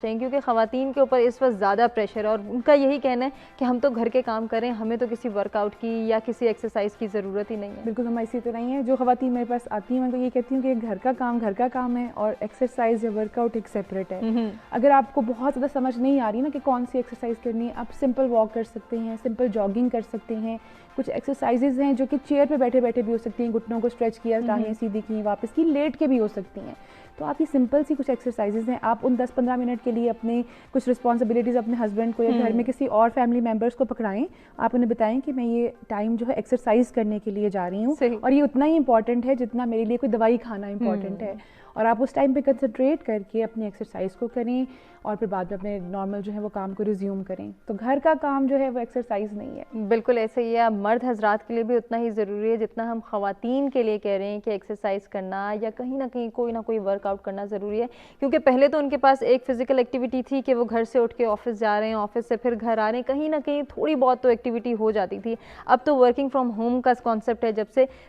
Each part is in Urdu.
چاہیے کیونکہ خواتین کے اوپر اس وقت زیادہ پریشر ہے اور ان کا یہی کہنا ہے کہ ہم تو گھر کے کام کریں، ہمیں تو کسی ورک آؤٹ کی یا کسی ایکسرسائز کی ضرورت ہی نہیں ہے. بالکل ہم اسی طرح ہی ہیں. جو خواتین میرے پاس آتی ہیں میں تو یہ کہتی ہوں کہ گھر کا کام ہے اور ایکسرسائز یا ورک آؤٹ ایک سیپریٹ ہے. اگر آپ کو بہت زیادہ سمجھ نہیں آ رہی نا کہ کون سی ایکسرسائز کرنی ہے، آپ سمپل واک کر سکتے ہیں، سمپل جاگنگ کر سکتے ہیں. کچھ ایکسرسائزز ہیں جو کہ چیئر پہ بیٹھے بیٹھے بھی ہو سکتی ہیں، گھٹنوں کو اسٹریچ کیا، ٹانگیں سیدھی کی، واپس کی، لیٹ کے بھی ہو سکتی ہیں. تو آپ یہ سمپل سی کچھ ایکسرسائزز ہیں، آپ ان 10-15 منٹ کے لیے اپنے کچھ رسپانسبلٹیز اپنے ہسبینڈ کو یا گھر میں کسی اور فیملی ممبرس کو پکڑائیں. آپ انہیں بتائیں کہ میں یہ ٹائم جو ہے ایکسرسائز کرنے کے لیے جا رہی ہوں اور یہ اتنا ہی امپورٹنٹ ہے جتنا میرے لیے کوئی دوائی کھانا امپورٹنٹ ہے. اور آپ اس ٹائم پہ کنسنٹریٹ کر کے اپنی ایکسرسائز کو کریں اور پھر بعد میں اپنے نارمل جو ہے وہ کام کو ریزیوم کریں. تو گھر کا کام جو ہے وہ ایکسرسائز نہیں ہے. بالکل ایسے ہی ہے. مرد حضرات کے لیے بھی اتنا ہی ضروری ہے جتنا ہم خواتین کے لیے کہہ رہے ہیں کہ ایکسرسائز کرنا یا کہیں نہ کہیں کوئی نہ کوئی ورک آؤٹ کرنا ضروری ہے. کیونکہ پہلے تو ان کے پاس ایک فزیکل ایکٹیویٹی تھی کہ وہ گھر سے اٹھ کے آفس جا رہے ہیں، آفس سے پھر گھر آ رہے ہیں، کہیں نہ کہیں تھوڑی بہت تو ایکٹیویٹی ہو جاتی تھی. اب تو ورکنگ فرام ہوم کا کانسیپٹ ہے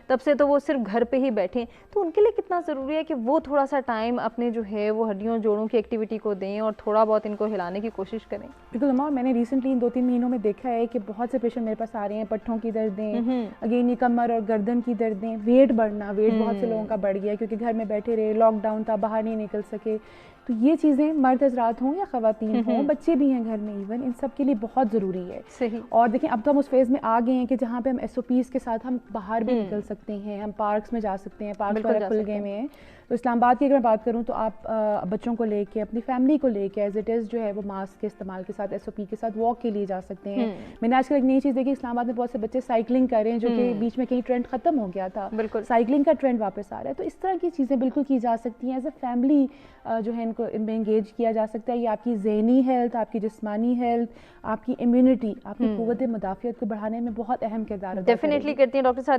تب سے تو وہ صرف گھر پہ ہی بیٹھیں. تو ان کے لیے کتنا ضروری ہے کہ وہ تھوڑا سا ٹائم اپنے جو ہے وہ ہڈیوں جوڑوں کی ایکٹیویٹی کو دیں اور تھوڑا بہت ان کو ہلانے کی کوشش کریں. بالکل اما، میں نے ریسنٹلی ان 2-3 مہینوں میں دیکھا ہے کہ بہت سے پیشنٹ میرے پاس آ رہے ہیں، پٹھوں کی دردیں، اگین یہ کمر اور گردن کی دردیں، ویٹ بڑھنا، ویٹ بہت سے لوگوں کا بڑھ گیا کیونکہ گھر میں بیٹھے رہے، لاک ڈاؤن تھا، باہر نہیں نکل سکے. تو یہ چیزیں مرد حضرات ہوں یا خواتین ہوں، بچے بھی ہیں گھر میں ایون، ان سب کے لیے بہت ضروری ہے. صحیح. اور دیکھیں اب تو ہم اس فیز میں آ گئے ہیں کہ جہاں پہ ہم SOPs کے ساتھ ہم باہر بھی نکل سکتے ہیں، ہم پارکس میں جا سکتے ہیں، پارکس وغیرہ کھل گئے ہوئے ہیں. تو اسلام آباد کی اگر میں بات کروں تو آپ بچوں کو لے کے، اپنی فیملی کو لے کے ایز اٹ از جو ہے وہ ماسک کے استعمال کے ساتھ SOP کے ساتھ واک کے لیے جا سکتے ہیں. میں نے آج کل ایک نئی چیز دیکھی، اسلام آباد میں بہت سے بچے سائیکلنگ کر رہے ہیں جو کہ بیچ میں کہیں ٹرینڈ ختم ہو گیا تھا، سائیکلنگ کا ٹرینڈ واپس آ رہا ہے. تو اس طرح کی چیزیں بالکل کی جا سکتی ہیں. ایز اے فیملی جو ہے ان میں انگیج کیا جا سکتا ہے. یہ آپ کی ذہنی ہیلتھ، آپ کی جسمانی ہیلتھ، آپ کی امیونٹی، آپ کی قوت مدافعت کو بڑھانے میں بہت اہم کردار ادا کرے گی. ڈیفینیٹلی کرتی ہیں ڈاکٹر صاحب.